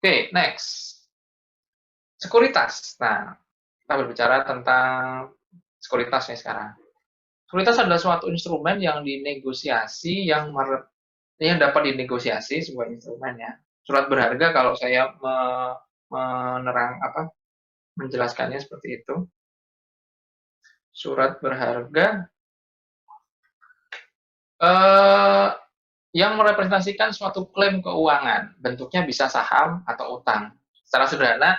Oke, next. Sekuritas. Nah, kita berbicara tentang sekuritas nih sekarang. Sekuritas adalah suatu instrumen yang dinegosiasi, yang dapat dinegosiasi sebuah instrumen ya. Surat berharga kalau saya menjelaskannya seperti itu. Surat berharga eh, yang merepresentasikan suatu klaim keuangan. Bentuknya bisa saham atau utang. Secara sederhana,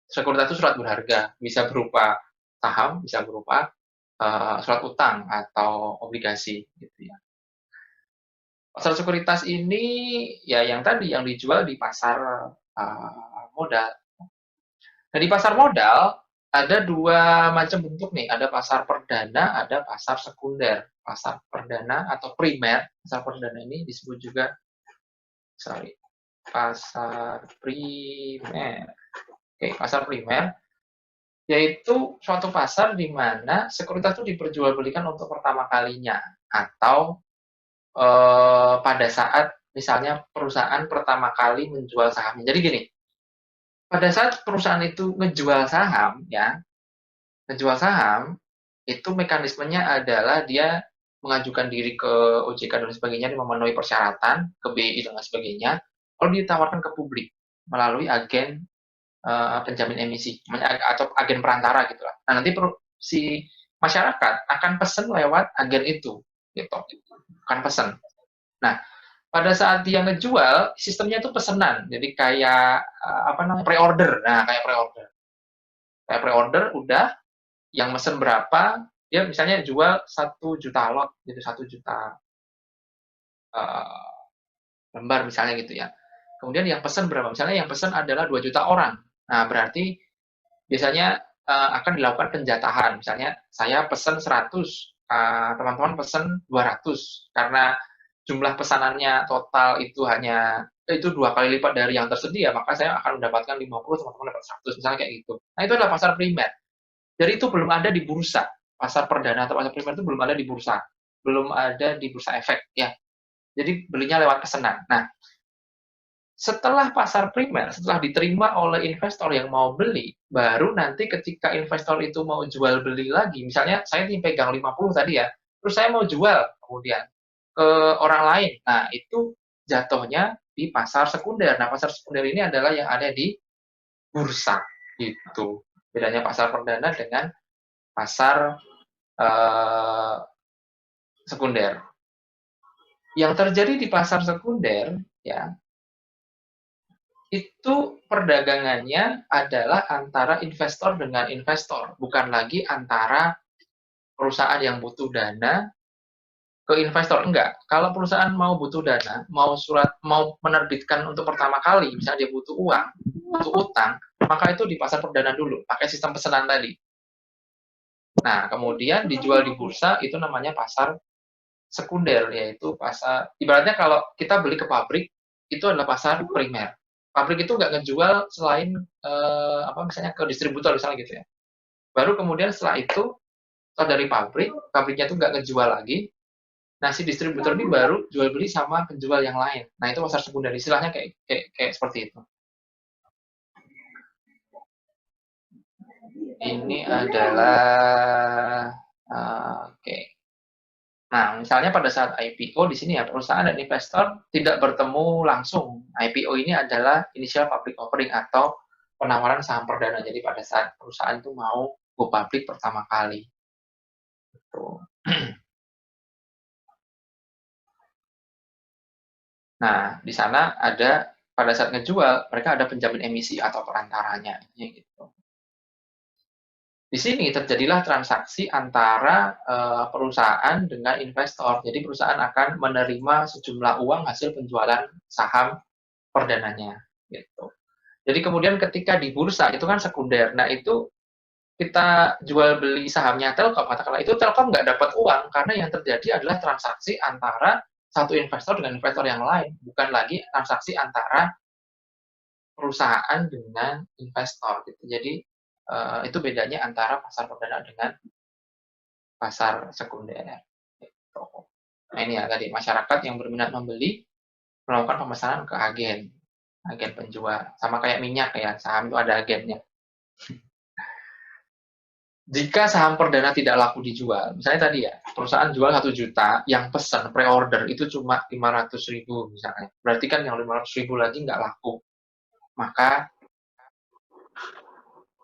sekuritas itu surat berharga. Bisa berupa saham, bisa berupa surat utang atau obligasi gitu ya. Pasar sekuritas ini ya yang tadi yang dijual di pasar modal. Nah, di pasar modal ada dua macam bentuk nih, ada pasar perdana, ada pasar sekunder. Pasar perdana atau primer, pasar perdana ini disebut juga, pasar primer. Oke, pasar primer yaitu suatu pasar di mana sekuritas itu diperjualbelikan untuk pertama kalinya atau pada saat misalnya perusahaan pertama kali menjual sahamnya. Jadi gini, pada saat perusahaan itu ngejual saham, ya, ngejual saham, itu mekanismenya adalah dia mengajukan diri ke OJK dan sebagainya, dia memenuhi persyaratan, ke BI dan sebagainya, lalu ditawarkan ke publik melalui agen penjamin emisi atau agen perantara gitu lah. Nah, nanti si masyarakat akan pesan lewat agen itu, gitu, akan pesan. Nah, pada saat dia ngejual, sistemnya itu pesanan. Jadi kayak pre-order. Nah, kayak pre-order udah yang mesen berapa, dia misalnya jual 1 juta lot, gitu 1 juta uh, lembar misalnya gitu ya. Kemudian yang pesan berapa? Misalnya yang pesan adalah 2 juta orang. Nah, berarti biasanya akan dilakukan penjatahan. Misalnya saya pesan 100, teman-teman pesan 200 karena jumlah pesanannya total itu 2 kali lipat dari yang tersedia, maka saya akan mendapatkan 50, teman-teman dapat 100, misalnya kayak gitu. Nah, itu adalah pasar primer. Jadi itu belum ada di bursa. Pasar perdana atau pasar primer itu belum ada di bursa. Belum ada di bursa efek ya. Jadi belinya lewat pesanan. Nah, setelah pasar primer, setelah diterima oleh investor yang mau beli, baru nanti ketika investor itu mau jual beli lagi, misalnya saya nih pegang 50 tadi ya, terus saya mau jual kemudian ke orang lain. Nah, itu jatuhnya di pasar sekunder. Nah, pasar sekunder ini adalah yang ada di bursa. Gitu. Bedanya pasar perdana dengan pasar eh, sekunder. Yang terjadi di pasar sekunder, ya, itu perdagangannya adalah antara investor dengan investor, bukan lagi antara perusahaan yang butuh dana ke investor. Enggak. Kalau perusahaan mau butuh dana, mau menerbitkan untuk pertama kali, misalnya dia butuh uang, butuh utang, maka itu di pasar perdana dulu, pakai sistem pesanan tadi. Nah, kemudian dijual di bursa, itu namanya pasar sekunder, yaitu pasar, ibaratnya kalau kita beli ke pabrik, itu adalah pasar primer. Pabrik itu nggak ngejual selain misalnya ke distributor misalnya gitu ya. Baru kemudian setelah itu, setelah dari pabriknya itu nggak ngejual lagi, nah si distributor ini baru jual beli sama penjual yang lain. Nah, itu pasar sekunder, istilahnya kayak seperti itu. Ini adalah oke. Nah, misalnya pada saat IPO di sini ya perusahaan dan investor tidak bertemu langsung. IPO ini adalah initial public offering atau penawaran saham perdana. Jadi pada saat perusahaan itu mau go public pertama kali. Gitu. Nah, di sana ada pada saat ngejual mereka ada penjamin emisi atau perantaranya gitu. Di sini terjadilah transaksi antara perusahaan dengan investor. Jadi perusahaan akan menerima sejumlah uang hasil penjualan saham perdananya gitu. Jadi kemudian ketika di bursa itu kan sekunder. Nah, itu kita jual beli sahamnya Telkom, katakanlah itu Telkom nggak dapat uang karena yang terjadi adalah transaksi antara satu investor dengan investor yang lain, bukan lagi transaksi antara perusahaan dengan investor gitu. Jadi itu bedanya antara pasar perdana dengan pasar sekunder. Gitu. Nah, ini ya tadi masyarakat yang berminat membeli melakukan pemesanan ke agen. agen penjual. Sama kayak minyak ya, saham itu ada agennya. Jika saham perdana tidak laku dijual, misalnya tadi ya, perusahaan jual 1 juta, yang pesan pre-order itu cuma 500.000 misalnya. Berarti kan yang 500.000 lagi nggak laku. Maka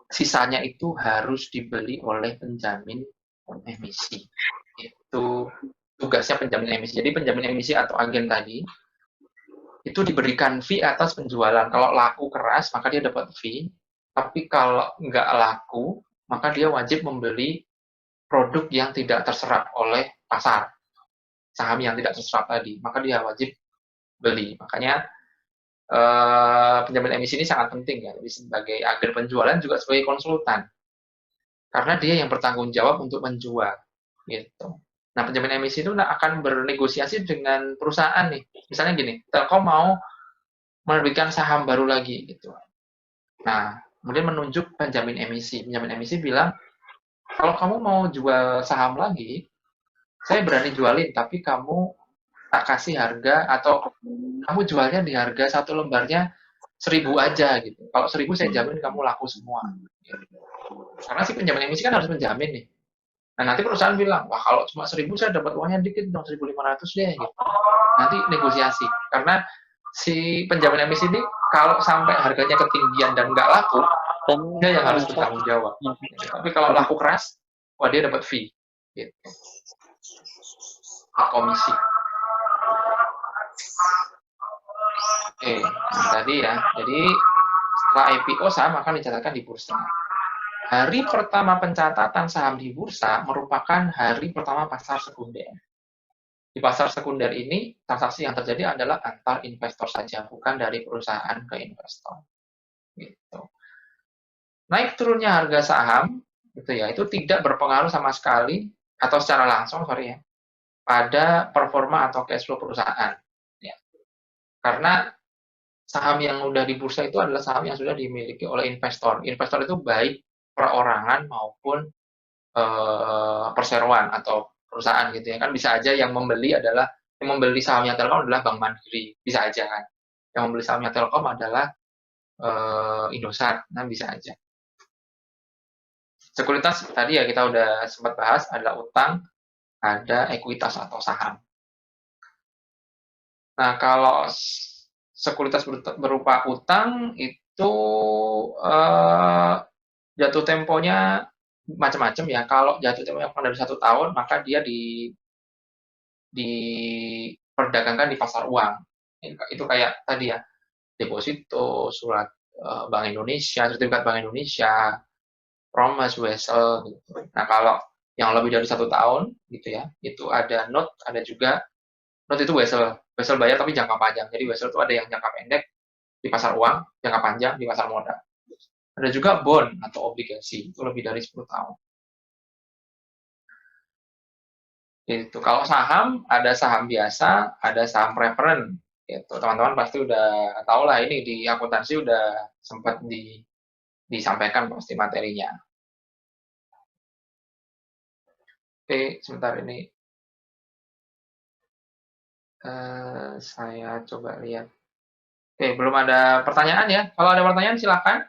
sisanya itu harus dibeli oleh penjamin emisi. Itu tugasnya penjamin emisi. Jadi penjamin emisi atau agen tadi itu diberikan fee atas penjualan. Kalau laku keras, maka dia dapat fee. Tapi kalau nggak laku, maka dia wajib membeli produk yang tidak terserap oleh pasar. Saham yang tidak terserap tadi, maka dia wajib beli. Makanya penjamin emisi ini sangat penting ya. Jadi sebagai agen penjualan juga sebagai konsultan. Karena dia yang bertanggung jawab untuk menjual. Gitu. Nah, penjamin emisi itu akan bernegosiasi dengan perusahaan nih. Misalnya gini, Telkom mau menerbitkan saham baru lagi gitu. Nah, kemudian menunjuk penjamin emisi. Penjamin emisi bilang, kalau kamu mau jual saham lagi, saya berani jualin, tapi kamu tak kasih harga atau kamu jualnya di harga satu lembarnya 1.000 aja gitu. Kalau 1.000 saya jamin kamu laku semua. Karena si penjamin emisi kan harus menjamin nih. Nah, nanti perusahaan bilang, wah kalau cuma 1.000 saya dapat uangnya dikit dong, 1.500 deh gitu. Nanti negosiasi. Karena si penjamin emisi ini kalau sampai harganya ketinggian dan nggak laku, dia yang harus bertanggung jawab. Tapi kalau laku keras, wah dia dapat fee. Gitu. Komisi. Oke, nah tadi ya. Jadi setelah IPO saham akan dicatatkan di bursa. Hari pertama pencatatan saham di bursa merupakan hari pertama pasar sekunder. Di pasar sekunder ini, transaksi yang terjadi adalah antar investor saja, bukan dari perusahaan ke investor. Gitu. Naik turunnya harga saham, gitu ya, itu tidak berpengaruh sama sekali atau secara langsung, sorry ya, pada performa atau cash flow perusahaan. Ya. Karena saham yang udah di bursa itu adalah saham yang sudah dimiliki oleh investor. Investor itu baik perorangan maupun perseroan atau perusahaan gitu ya kan, bisa aja yang membeli sahamnya Telkom adalah Bank Mandiri, bisa aja kan. Yang membeli sahamnya Telkom adalah Indosat, nah bisa aja. Sekuritas tadi ya kita udah sempat bahas, ada utang, ada ekuitas atau saham. Nah, kalau sekuritas berupa utang itu jatuh temponya macam-macam ya. Kalau jatuh temponya kurang dari 1 tahun, maka dia diperdagangkan di pasar uang. Itu kayak tadi ya, deposito, surat Bank Indonesia, sertifikat Bank Indonesia, promise, wesel gitu. Nah, kalau yang lebih dari 1 tahun gitu ya, itu ada note, ada juga note itu wesel. Wesel bayar tapi jangka panjang. Jadi wesel itu ada yang jangka pendek di pasar uang, jangka panjang di pasar modal. Ada juga bond atau obligasi, itu lebih dari 10 tahun. Gitu. Kalau saham, ada saham biasa, ada saham preferen. Gitu. Teman-teman pasti udah tahu lah, ini di akuntansi udah sempat disampaikan pasti materinya. Oke, sebentar ini. Saya coba lihat. Oke, belum ada pertanyaan ya. Kalau ada pertanyaan silakan.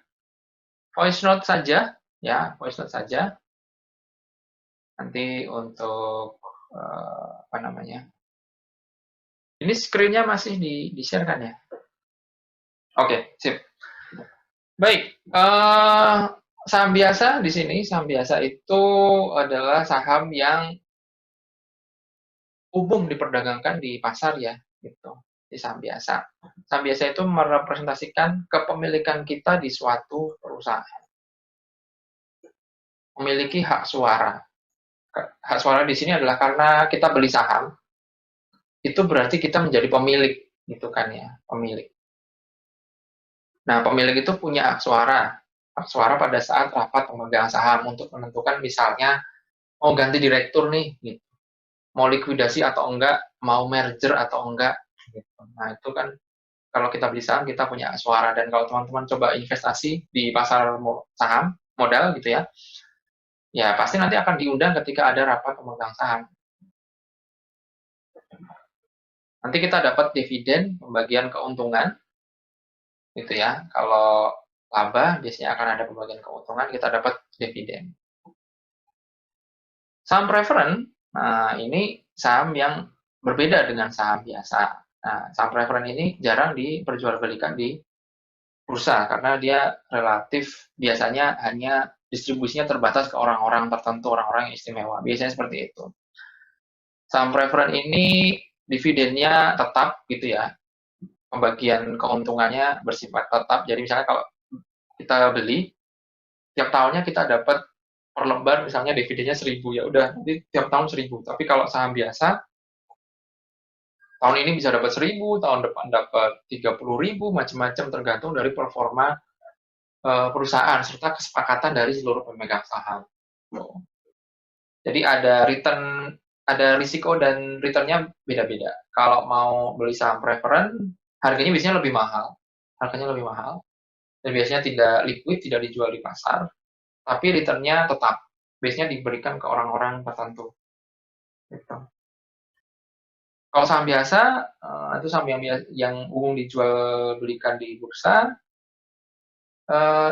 Voice note saja, ya, voice note saja. Nanti untuk apa namanya? Ini screen-nya masih di-share kan ya? Oke, sip. Baik, saham biasa di sini, saham biasa itu adalah saham yang umum diperdagangkan di pasar ya, gitu. Di saham biasa. Saham biasa itu merepresentasikan kepemilikan kita di suatu perusahaan. Memiliki hak suara. Hak suara di sini adalah karena kita beli saham, itu berarti kita menjadi pemilik, gitu kan ya, pemilik. Nah, pemilik itu punya hak suara. Hak suara pada saat rapat pemegang saham untuk menentukan misalnya mau ganti direktur nih, gitu. Mau likuidasi atau enggak, mau merger atau enggak. Gitu. Nah, itu kan kalau kita beli saham, kita punya hak suara. Dan kalau teman-teman coba investasi di pasar saham, modal gitu ya, ya pasti nanti akan diundang ketika ada rapat pemegang saham. Nanti kita dapat dividen, pembagian keuntungan, gitu ya. Kalau laba biasanya akan ada pembagian keuntungan, kita dapat dividen. Saham preferen, nah ini saham yang berbeda dengan saham biasa. Nah, saham preferen ini jarang diperjualbelikan di bursa karena dia relatif biasanya hanya distribusinya terbatas ke orang-orang tertentu, orang-orang yang istimewa. Biasanya seperti itu. Saham preferen ini dividennya tetap gitu ya. Pembagian keuntungannya bersifat tetap. Jadi misalnya kalau kita beli, tiap tahunnya kita dapat per lembar misalnya dividennya 1.000 ya udah nanti tiap tahun 1.000. Tapi kalau saham biasa tahun ini bisa dapat 1.000, tahun depan dapat 30.000, macam-macam tergantung dari performa perusahaan serta kesepakatan dari seluruh pemegang saham. Jadi ada risiko dan returnnya beda-beda. Kalau mau beli saham preferen, harganya biasanya lebih mahal. Harganya lebih mahal. Dan biasanya tidak liquid, tidak dijual di pasar. Tapi returnnya tetap. Biasanya diberikan ke orang-orang tertentu. Gitu. Kalau saham biasa, itu saham yang umum dijual belikan di bursa,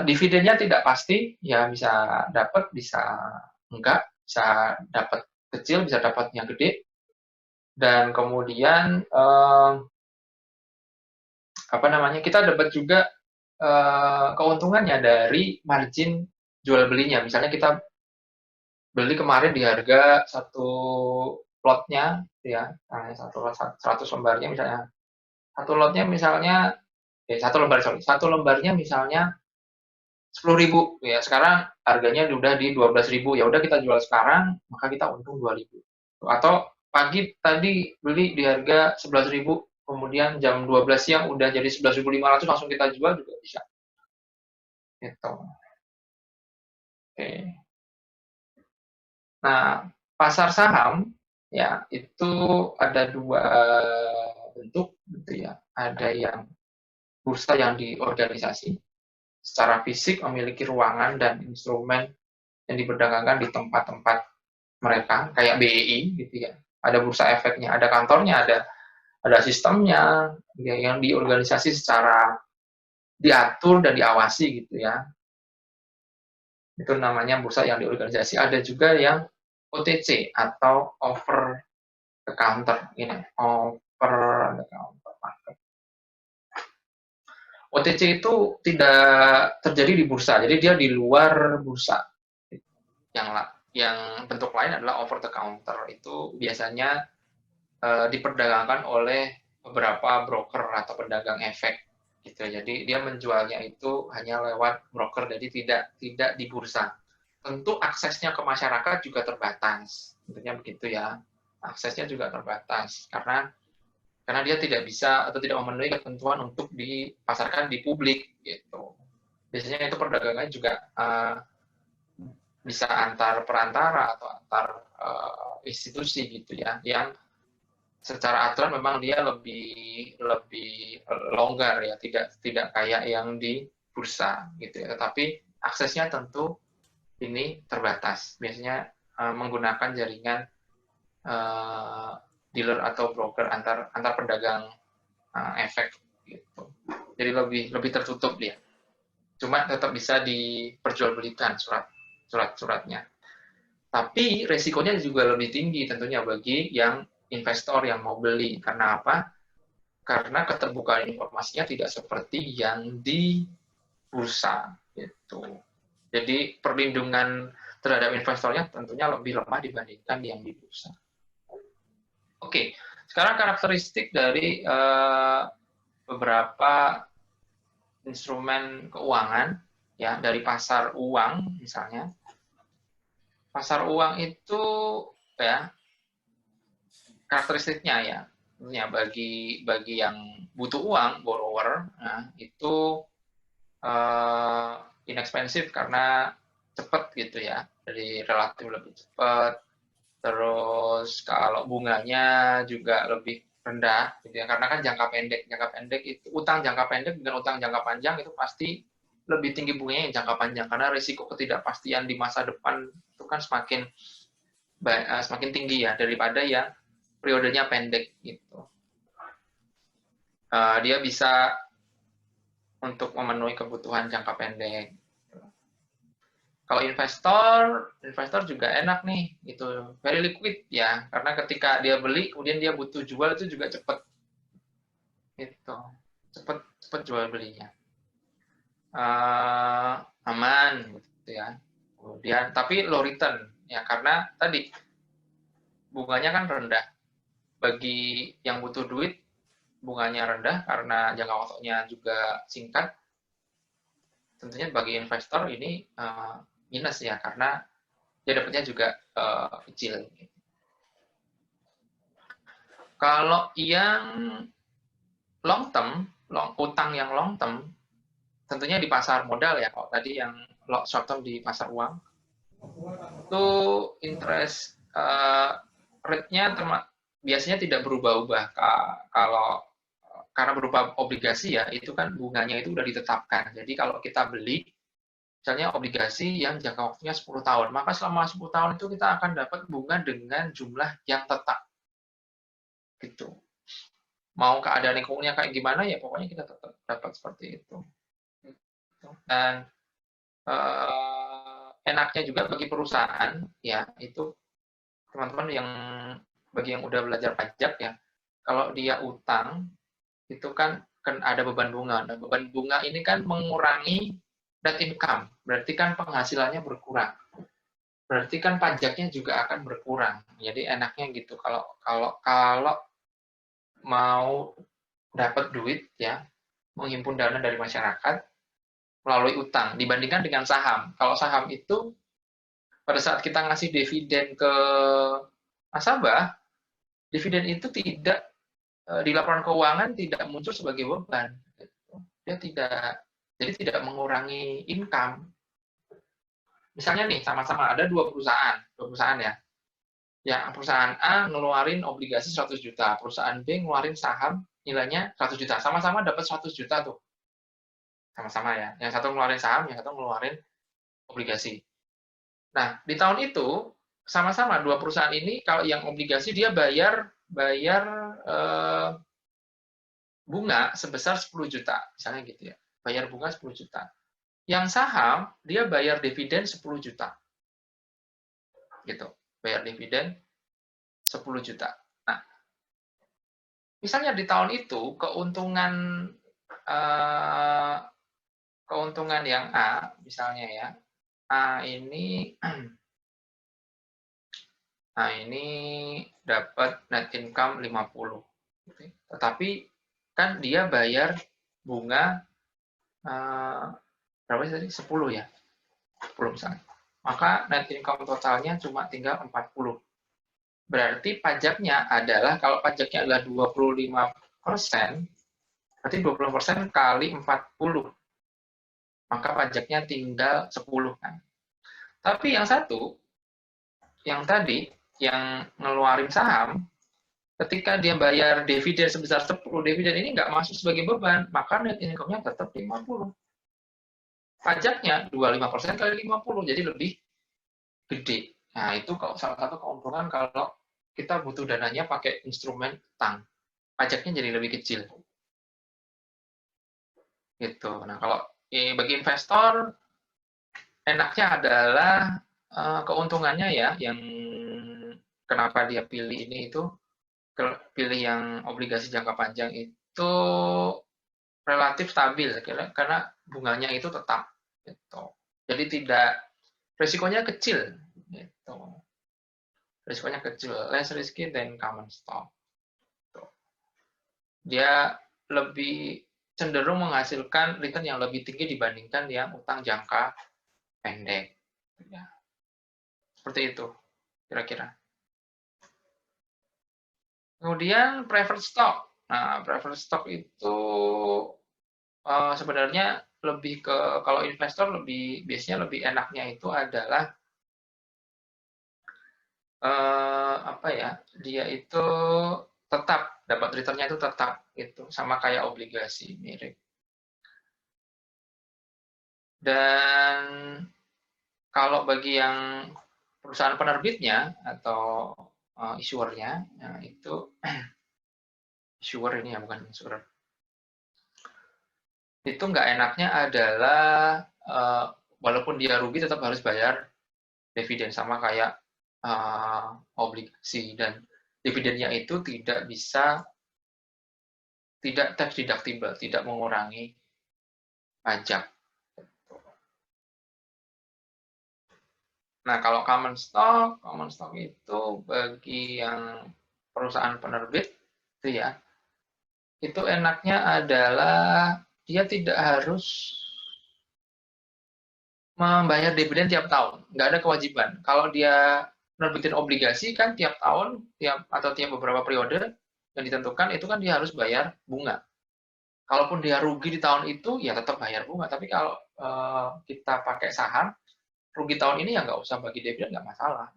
dividennya tidak pasti, ya bisa dapat, bisa enggak, bisa dapat kecil, bisa dapat yang gede, dan kemudian apa namanya, kita dapat juga keuntungannya dari margin jual belinya. Misalnya kita beli kemarin di harga satu lotnya, ya, satu lot 100 lembarnya misalnya, satu lotnya misalnya, satu lembarnya misalnya 10.000 ya sekarang harganya udah di 12.000 ya udah kita jual sekarang maka kita untung 2.000 atau pagi tadi beli di harga 11.000 kemudian jam 12 siang udah jadi 11.500 langsung kita jual juga bisa gitu. Oke. Nah, pasar saham ya itu ada dua bentuk gitu ya. Ada yang bursa yang diorganisasi secara fisik memiliki ruangan dan instrumen yang diperdagangkan di tempat-tempat mereka kayak BEI gitu ya. Ada bursa efeknya, ada kantornya, ada sistemnya ya, yang diorganisasi secara diatur dan diawasi gitu ya. Itu namanya bursa yang diorganisasi. Ada juga yang OTC atau over the counter ini, over the counter market. OTC itu tidak terjadi di bursa, jadi dia di luar bursa. Yang bentuk lain adalah over the counter, itu biasanya diperdagangkan oleh beberapa broker atau pedagang efek gitu. Jadi dia menjualnya itu hanya lewat broker, jadi tidak di bursa. Tentu aksesnya ke masyarakat juga terbatas, tentunya begitu ya. Aksesnya juga terbatas karena dia tidak bisa atau tidak memenuhi ketentuan untuk dipasarkan di publik gitu. Biasanya itu perdagangan juga bisa antar perantara atau antar institusi gitu ya, yang secara aturan memang dia lebih longgar ya, tidak kayak yang di bursa gitu ya. Tetapi aksesnya tentu ini terbatas. Biasanya menggunakan jaringan dealer atau broker antar pedagang efek gitu. Jadi lebih tertutup dia. Cuma tetap bisa diperjualbelikan surat-suratnya. Tapi resikonya juga lebih tinggi tentunya bagi yang investor yang mau beli. Karena apa? Karena keterbukaan informasinya tidak seperti yang di bursa gitu. Jadi perlindungan terhadap investornya tentunya lebih lemah dibandingkan yang di bursa. Oke, sekarang karakteristik dari beberapa instrumen keuangan ya dari pasar uang misalnya. Pasar uang itu ya karakteristiknya ya bagi yang butuh uang borrower nah, itu inexpensive karena cepat gitu ya, jadi relatif lebih cepat. Terus kalau bunganya juga lebih rendah gitu ya, karena kan jangka pendek itu utang jangka pendek dengan utang jangka panjang itu pasti lebih tinggi bunganya yang jangka panjang karena risiko ketidakpastian di masa depan itu kan semakin tinggi ya daripada yang periodenya pendek gitu. Dia bisa untuk memenuhi kebutuhan jangka pendek. Kalau investor juga enak nih, gitu, very liquid ya, karena ketika dia beli, kemudian dia butuh jual itu juga cepet, gitu, cepet jual belinya, aman, gitu ya. Kemudian tapi low return ya, karena tadi bunganya kan rendah. Bagi yang butuh duit, bunganya rendah karena jangka waktunya juga singkat. Tentunya bagi investor ini minus ya, karena dia dapatnya juga kecil. Kalau yang long term, utang yang long term, tentunya di pasar modal ya. Kalau tadi yang short term di pasar uang, itu interest rate-nya biasanya tidak berubah-ubah. Kalau karena berupa obligasi ya, itu kan bunganya itu udah ditetapkan. Jadi kalau kita beli, misalnya obligasi yang jangka waktunya 10 tahun, maka selama 10 tahun itu kita akan dapat bunga dengan jumlah yang tetap. Gitu. Mau keadaan lingkungannya kayak gimana ya, pokoknya kita tetap dapat seperti itu. Dan enaknya juga bagi perusahaan, ya itu teman-teman yang bagi yang udah belajar pajak ya, kalau dia utang, itu kan ada beban bunga. Nah, beban bunga ini kan mengurangi net income, berarti kan penghasilannya berkurang. Berarti kan pajaknya juga akan berkurang. Jadi enaknya gitu. Kalau mau dapat duit ya, menghimpun dana dari masyarakat melalui utang dibandingkan dengan saham. Kalau saham itu pada saat kita ngasih dividen ke nasabah, dividen itu tidak di laporan keuangan tidak muncul sebagai beban. Dia jadi tidak mengurangi income. Misalnya nih, sama-sama ada dua perusahaan ya. Ya, perusahaan A ngeluarin obligasi 100 juta, perusahaan B ngeluarin saham nilainya 100 juta. Sama-sama dapat 100 juta tuh. Sama-sama ya. Yang satu ngeluarin saham, yang satu ngeluarin obligasi. Nah, di tahun itu sama-sama dua perusahaan ini, kalau yang obligasi dia bayar bunga sebesar 10 juta, misalnya gitu ya. Bayar bunga 10 juta. Yang saham, dia bayar dividen 10 juta. Gitu. Bayar dividen 10 juta. Nah, misalnya di tahun itu keuntungan yang A, misalnya ya, A ini dapat net income 50. Tetapi kan dia bayar bunga berapa sih tadi? 10 ya? 10 misalnya. Maka net income totalnya cuma tinggal 40. Berarti pajaknya adalah, kalau pajaknya adalah 25%, berarti 20% kali 40. Maka pajaknya tinggal 10 kan. Tapi yang satu, yang tadi, yang ngeluarin saham, ketika dia bayar dividen sebesar 10, dividen ini nggak masuk sebagai beban, maka net income-nya tetap 50. Pajaknya 25% kali 50, jadi lebih gede. Nah, itu salah satu keuntungan kalau kita butuh dananya pakai instrumen utang. Pajaknya jadi lebih kecil. Gitu. Nah, kalau bagi investor, enaknya adalah keuntungannya ya, yang kenapa dia pilih ini itu, pilih yang obligasi jangka panjang itu relatif stabil karena bunganya itu tetap gitu. Jadi tidak, risikonya kecil gitu. Risikonya kecil, less risky than common stock. Gitu. Dia lebih cenderung menghasilkan return yang lebih tinggi dibandingkan yang utang jangka pendek. Ya. Seperti itu kira-kira. Kemudian preferred stock. Nah, preferred stock itu sebenarnya lebih ke, kalau investor biasanya lebih enaknya itu adalah apa ya? Dia itu tetap dapat returnnya itu tetap gitu, sama kayak obligasi, mirip. Dan kalau bagi yang perusahaan penerbitnya atau issuer-nya, nah itu issuer ini ya, bukan issuer. itu nggak enaknya adalah walaupun dia rugi tetap harus bayar dividen, sama kayak obligasi, dan dividennya itu tidak tax deductible, tidak mengurangi pajak. Nah, kalau common stock itu bagi yang perusahaan penerbit itu ya, itu enaknya adalah dia tidak harus membayar dividen tiap tahun, nggak ada kewajiban. Kalau dia nerbitin obligasi kan tiap tahun, tiap beberapa periode yang ditentukan itu kan dia harus bayar bunga. Kalaupun dia rugi di tahun itu, ya tetap bayar bunga. Tapi kalau kita pakai saham, rugi tahun ini ya nggak usah bagi dividen, nggak masalah.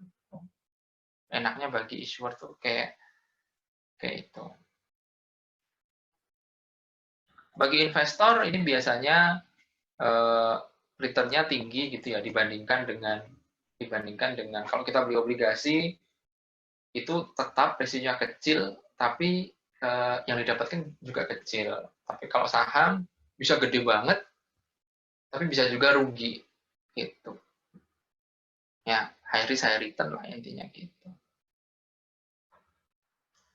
Enaknya bagi issuer tuh kayak itu. Bagi investor ini biasanya return-nya tinggi gitu ya dibandingkan dengan kalau kita beli obligasi itu tetap risikonya kecil, tapi yang didapatkan juga kecil. Tapi kalau saham bisa gede banget, tapi bisa juga rugi gitu. Ya, high risk high return lah intinya gitu.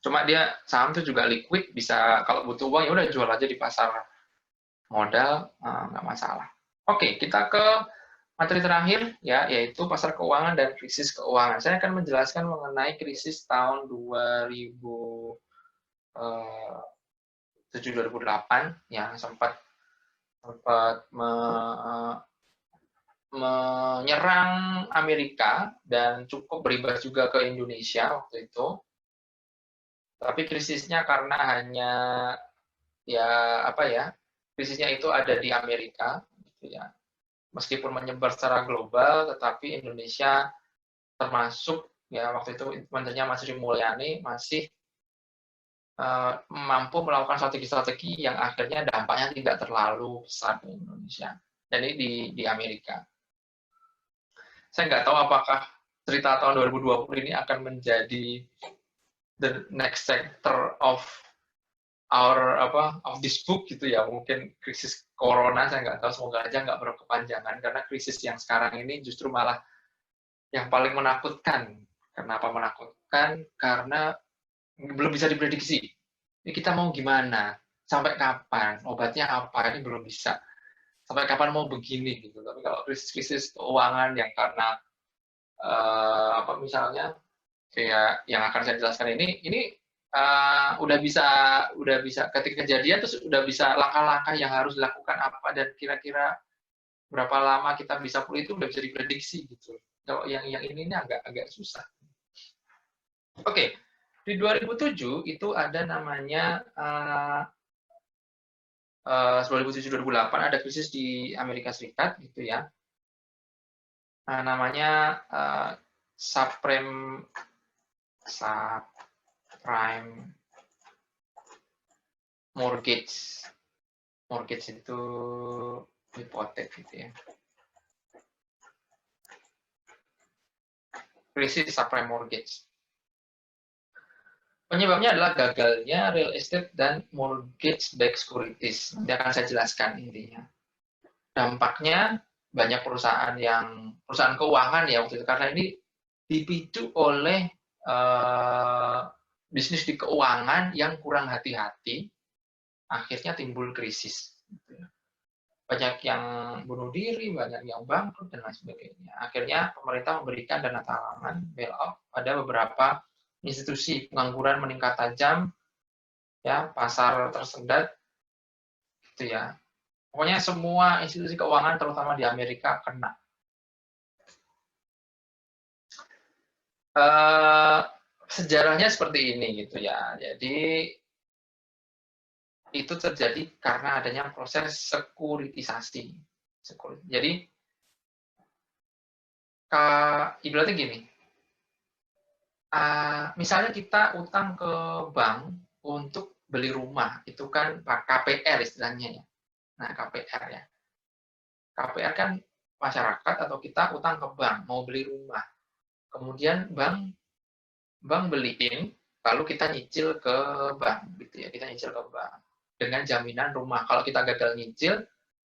Cuma dia saham itu juga liquid, bisa kalau butuh uang ya udah jual aja di pasar modal, nggak masalah. Oke, kita ke materi terakhir ya, yaitu pasar keuangan dan krisis keuangan. Saya akan menjelaskan mengenai krisis tahun 2007-2008 yang sempat menyerang Amerika dan cukup berimbas juga ke Indonesia waktu itu. Tapi krisisnya karena hanya krisisnya itu ada di Amerika gitu ya. Meskipun menyebar secara global, tetapi Indonesia termasuk ya waktu itu menterinya Mas Sri Mulyani masih mampu melakukan strategi-strategi yang akhirnya dampaknya tidak terlalu besar di Indonesia. Dan ini di Amerika. Saya nggak tahu apakah cerita tahun 2020 ini akan menjadi the next chapter of this book gitu ya. Mungkin krisis corona, saya nggak tahu, semoga aja nggak berkepanjangan, karena krisis yang sekarang ini justru malah yang paling menakutkan. Kenapa menakutkan? Karena belum bisa diprediksi. Ini kita mau gimana? Sampai kapan? Obatnya apa? Ini belum bisa. Sampai kapan mau begini gitu. Tapi kalau krisis-krisis keuangan yang karena misalnya kayak yang akan saya jelaskan ini udah bisa ketika kejadian terus udah bisa langkah-langkah yang harus dilakukan apa dan kira-kira berapa lama kita bisa pulih itu udah bisa diprediksi gitu. Kalau yang ini agak susah. Oke, di 2007 itu ada namanya 2007-2008 ada krisis di Amerika Serikat gitu ya. Namanya subprime mortgage. Mortgage itu hipotek gitu ya. Krisis subprime mortgage. Penyebabnya adalah gagalnya real estate dan mortgage-backed securities. Nanti akan saya jelaskan intinya. Dampaknya banyak perusahaan keuangan ya waktu itu, karena ini dipicu oleh bisnis di keuangan yang kurang hati-hati, akhirnya timbul krisis. Banyak yang bunuh diri, banyak yang bangkrut, dan lain sebagainya. Akhirnya pemerintah memberikan dana talangan bailout pada beberapa institusi. Pengangguran meningkat tajam, ya, pasar tersendat, gitu ya. Pokoknya semua institusi keuangan, terutama di Amerika, kena. Sejarahnya seperti ini, gitu ya. Jadi itu terjadi karena adanya proses sekuritisasi. Jadi ibaratnya gini. Misalnya kita utang ke bank untuk beli rumah, itu kan KPR istilahnya ya. Nah, KPR ya. KPR kan masyarakat atau kita utang ke bank, mau beli rumah. Kemudian bank beliin, lalu kita nyicil ke bank, gitu ya. Kita nyicil ke bank. dengan jaminan rumah. Kalau kita gagal nyicil,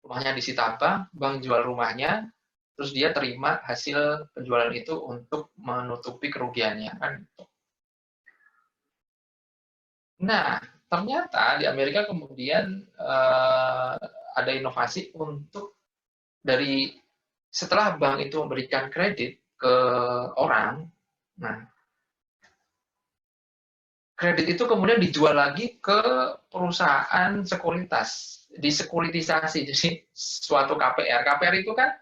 rumahnya disita bank jual rumahnya, terus dia terima hasil penjualan itu untuk menutupi kerugiannya kan. Nah, ternyata di Amerika kemudian ada inovasi untuk dari setelah bank itu memberikan kredit ke orang, nah kredit itu kemudian dijual lagi ke perusahaan sekuritas, disekuritisasi. Jadi suatu KPR. KPR itu kan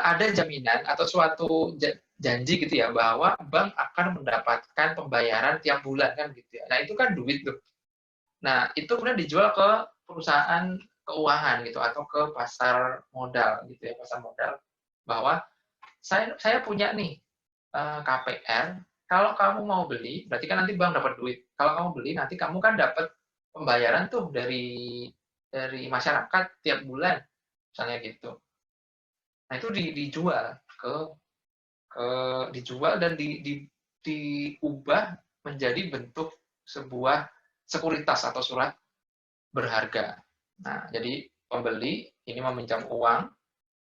ada jaminan atau suatu janji gitu ya bahwa bank akan mendapatkan pembayaran tiap bulan kan gitu ya. Nah itu kan duit tuh. Nah itu kemudian dijual ke perusahaan keuangan gitu atau ke pasar modal gitu ya, pasar modal bahwa saya punya nih KPR, kalau kamu mau beli, berarti kan nanti bank dapat duit. Kalau kamu beli, nanti kamu kan dapat pembayaran tuh dari masyarakat tiap bulan, misalnya gitu. Nah itu dijual ke ke dijual dan diubah menjadi bentuk sebuah sekuritas atau surat berharga. Nah jadi pembeli ini meminjam uang,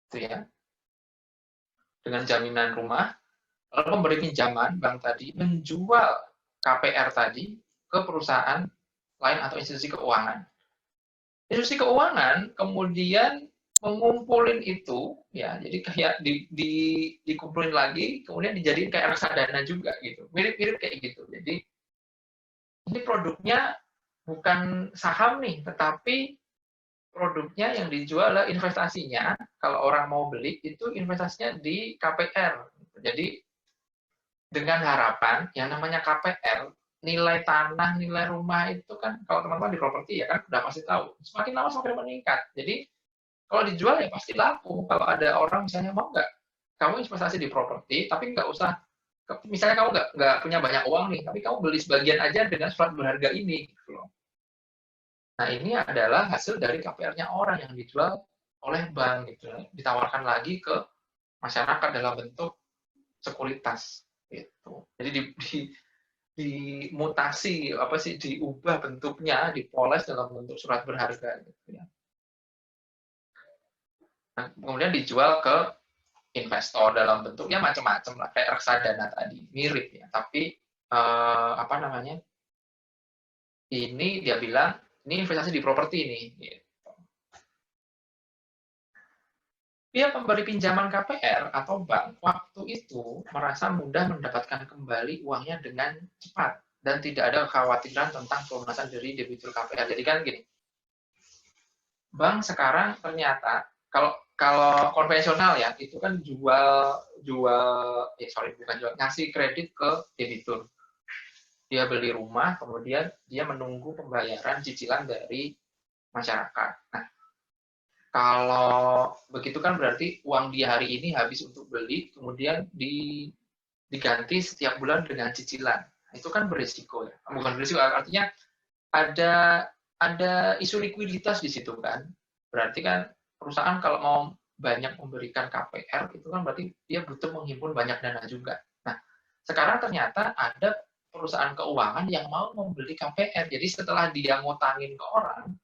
itu ya, dengan jaminan rumah. Lalu pemberi pinjaman, bank tadi, menjual KPR tadi ke perusahaan lain atau institusi keuangan. Institusi keuangan kemudian mengumpulin itu, ya, jadi kayak dikumpulin lagi, kemudian dijadiin kayak reksadana juga gitu, mirip-mirip kayak gitu. Jadi ini produknya bukan saham nih, tetapi produknya yang dijual adalah investasinya. Kalau orang mau beli itu investasinya di KPR. Jadi dengan harapan yang namanya KPR, nilai tanah, nilai rumah itu kan kalau teman-teman di properti ya kan udah pasti tahu, semakin lama semakin meningkat. Jadi kalau dijual ya pasti laku. Kalau ada orang misalnya mau nggak, kamu investasi di properti, tapi nggak usah, misalnya kamu nggak punya banyak uang nih, tapi kamu beli sebagian aja dengan surat berharga ini. Gitu loh. Nah ini adalah hasil dari KPR-nya orang yang dijual oleh bank, gitu. Ditawarkan lagi ke masyarakat dalam bentuk sekuritas. Gitu. Jadi dimutasi apa sih diubah bentuknya, dipoles dalam bentuk surat berharga gitu ya. Nah, kemudian dijual ke investor dalam bentuknya macam-macam lah kayak reksadana tadi mirip ya tapi apa namanya ini dia bilang ini investasi di properti nih gitu. Pihak pemberi pinjaman KPR atau bank waktu itu merasa mudah mendapatkan kembali uangnya dengan cepat dan tidak ada kekhawatiran tentang pelunasan dari debitur KPR. Jadi kan gini, bank sekarang ternyata kalau kalau konvensional ya itu kan bukan jual, ngasih kredit ke debitur. Dia beli rumah, kemudian dia menunggu pembayaran cicilan dari masyarakat. Nah, kalau begitu kan berarti uang dia hari ini habis untuk beli, kemudian diganti setiap bulan dengan cicilan. Nah, itu kan berisiko ya. Bukan berisiko, artinya ada ada isu likuiditas di situ kan. Berarti kan perusahaan kalau mau banyak memberikan KPR itu kan berarti dia butuh menghimpun banyak dana juga. Nah, sekarang ternyata ada perusahaan keuangan yang mau membeli KPR. Jadi setelah dia ngutangin ke orang,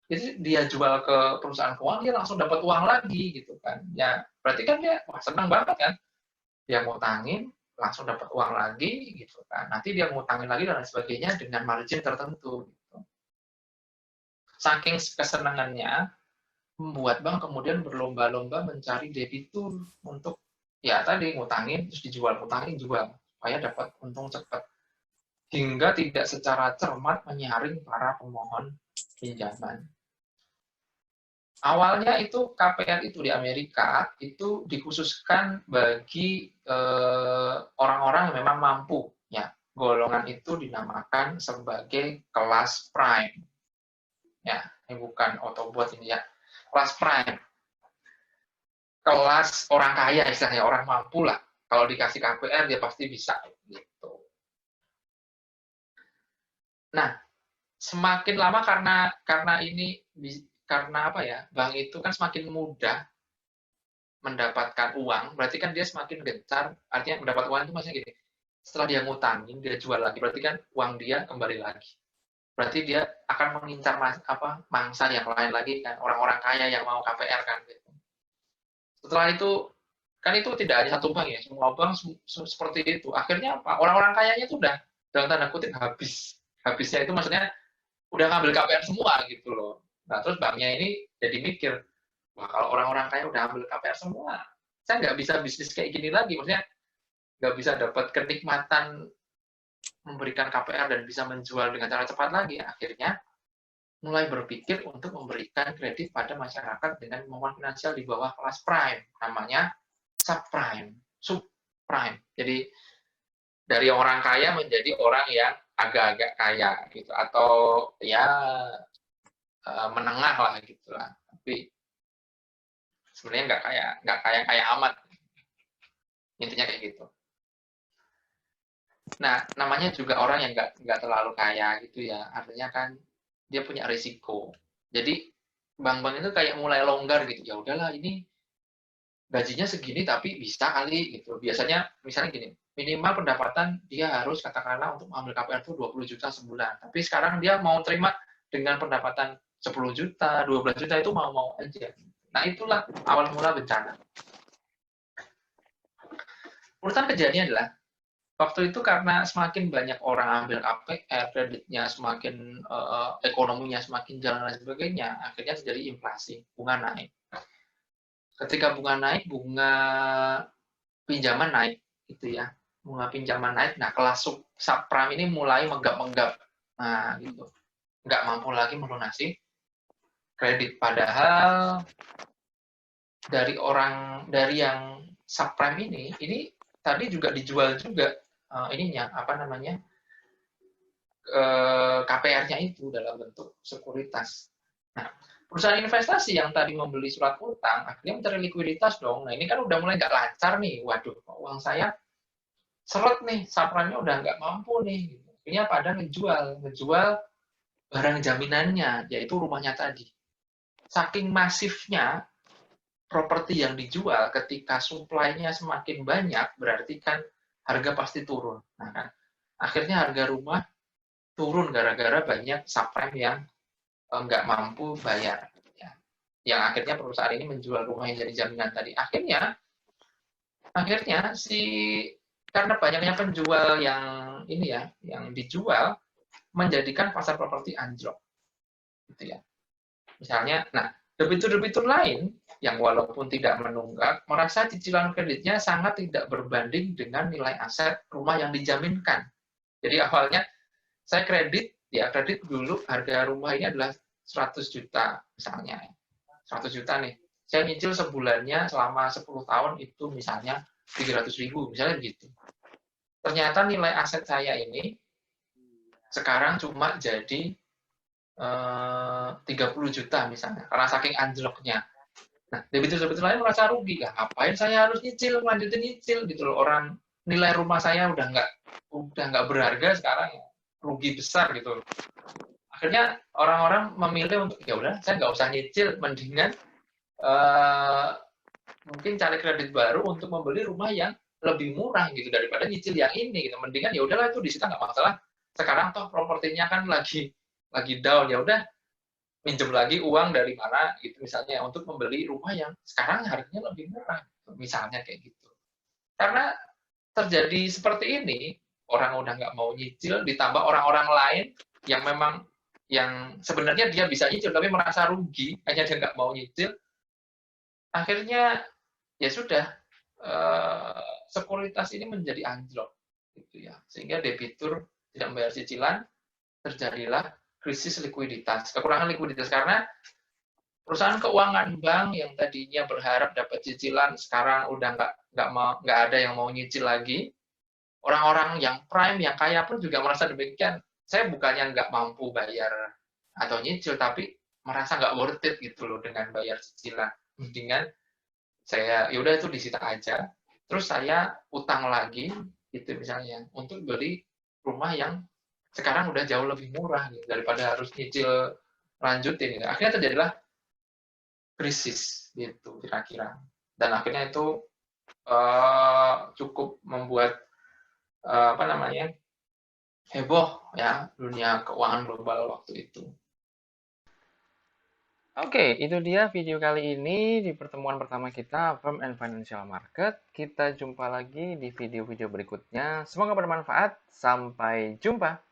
jadi dia jual ke perusahaan keuangan dia langsung dapat uang lagi gitu kan. Ya, berarti kan dia wah, senang banget kan. Dia ngutangin langsung dapat uang lagi gitu kan. Nanti dia ngutangin lagi dan lain sebagainya dengan margin tertentu gitu. Saking kesenangannya membuat bank kemudian berlomba-lomba mencari debitur untuk ya tadi ngutangin terus dijual, ngutangin jual supaya dapat untung cepat hingga tidak secara cermat menyaring para pemohon pinjaman. Awalnya itu KPR itu di Amerika itu dikhususkan bagi orang-orang yang memang mampu ya. Golongan itu dinamakan sebagai kelas prime. Ya, ini bukan Autobot ini ya. Kelas prime. Kelas orang kaya istilahnya, orang mampu lah. Kalau dikasih KPR dia pasti bisa gitu. Nah, semakin lama karena ini karena apa ya? Bank itu kan semakin mudah mendapatkan uang, berarti kan dia semakin gencar, artinya mendapat uang itu maksudnya gini, setelah dia ngutangin, dia jual lagi, berarti kan uang dia kembali lagi. berarti dia akan mengincar mangsa yang lain lagi kan, orang-orang kaya yang mau KPR kan gitu. Setelah itu kan itu tidak hanya satu bank ya, semua bank seperti itu. Akhirnya apa? Orang-orang kayanya itu udah dalam tanda kutip habis. Habisnya itu maksudnya udah ngambil KPR semua gitu loh. Nah terus banknya ini jadi mikir, wah kalau orang-orang kaya udah ambil KPR semua, saya nggak bisa bisnis kayak gini lagi. Maksudnya nggak bisa dapat kenikmatan memberikan KPR dan bisa menjual dengan cara cepat lagi. Akhirnya mulai berpikir untuk memberikan kredit pada masyarakat dengan kemampuan finansial di bawah kelas prime, namanya subprime, subprime. Jadi dari orang kaya menjadi orang yang agak-agak kaya gitu, atau ya menengah lah gitulah. Tapi sebenarnya nggak kaya amat. Intinya kayak gitu. Nah, namanya juga orang yang nggak terlalu kaya gitu ya. Artinya kan dia punya risiko. Jadi bank-bank itu kayak mulai longgar gitu. Ya udahlah ini gajinya segini tapi bisa kali gitu. Biasanya misalnya gini, minimal pendapatan dia harus katakanlah untuk mengambil KPR itu 20 juta sebulan. Tapi sekarang dia mau terima dengan pendapatan 10 juta, 12 juta itu mau-mau aja. Nah, itulah awal mula bencana. Urutan kejadiannya adalah waktu itu karena semakin banyak orang ambil KPR, kreditnya semakin ekonominya semakin jalan dan sebagainya, akhirnya terjadi inflasi, bunga naik. Ketika bunga naik, bunga pinjaman naik, gitu ya. Bunga pinjaman naik, nah kelas subprime ini mulai menggap-menggap. Nah, gitu. Nggak mampu lagi melunasi kredit. Padahal dari yang subprime ini tadi juga dijual juga ininya, apa namanya, KPR-nya itu dalam bentuk sekuritas. Nah, perusahaan investasi yang tadi membeli surat utang, akhirnya mencari likuiditas dong. Nah, ini kan udah mulai nggak lancar nih. Waduh, uang saya seret nih, subprime-nya udah nggak mampu nih. Akhirnya pada ngejual barang jaminannya, yaitu rumahnya tadi. Saking masifnya properti yang dijual, ketika supply-nya semakin banyak, berarti kan harga pasti turun. Nah, kan, akhirnya harga rumah turun gara-gara banyak subprime yang nggak mampu bayar. Ya. Yang akhirnya perusahaan ini menjual rumah yang jadi jaminan tadi. Akhirnya karena banyaknya penjual yang ini ya, yang dijual menjadikan pasar properti anjlok, gitu ya. Misalnya, nah debitur-debitur lain yang walaupun tidak menunggak merasa cicilan kreditnya sangat tidak berbanding dengan nilai aset rumah yang dijaminkan. Jadi awalnya saya kredit dulu harga rumah ini adalah 100 juta misalnya. 100 juta nih. Saya nyicil sebulannya selama 10 tahun itu misalnya 300.000, misalnya begitu. Ternyata nilai aset saya ini sekarang cuma jadi 30 juta misalnya, karena saking anjloknya. Nah, debitur-debitur lain merasa rugi. Ya, ngapain saya harus lanjutin nyicil gitu loh. Orang nilai rumah saya udah nggak berharga sekarang, rugi besar gitu. Akhirnya orang-orang memilih untuk ya udah saya nggak usah nyicil, mendingan mungkin cari kredit baru untuk membeli rumah yang lebih murah gitu daripada nyicil yang ini gitu. Mendingan ya udahlah itu disita nggak masalah. Sekarang toh propertinya kan lagi down, ya udah minjem lagi uang dari mana gitu misalnya untuk membeli rumah yang sekarang harganya lebih murah misalnya kayak gitu. Karena terjadi seperti ini, orang udah nggak mau nyicil, ditambah orang-orang lain yang memang yang sebenarnya dia bisa nyicil tapi merasa rugi, hanya dia nggak mau nyicil, akhirnya ya sudah sekuritas ini menjadi anjlok, gitu ya, sehingga debitur tidak membayar cicilan, terjadilah krisis likuiditas, kekurangan likuiditas karena perusahaan keuangan bank yang tadinya berharap dapat cicilan sekarang udah nggak ada yang mau nyicil lagi. Orang-orang yang prime, yang kaya pun juga merasa demikian. Saya bukannya nggak mampu bayar atau nyicil, tapi merasa nggak worth it gitu loh dengan bayar cicilan. Mendingan saya, yaudah itu disita aja, terus saya utang lagi, gitu misalnya, untuk beli rumah yang sekarang udah jauh lebih murah gitu, daripada harus nyicil lanjutin. Gitu. Akhirnya terjadilah krisis gitu kira-kira. Dan akhirnya itu cukup membuat apa namanya heboh ya dunia keuangan global waktu itu. Oke, itu dia video kali ini di pertemuan pertama kita, Firm and Financial Market. Kita jumpa lagi di video-video berikutnya. Semoga bermanfaat. Sampai jumpa.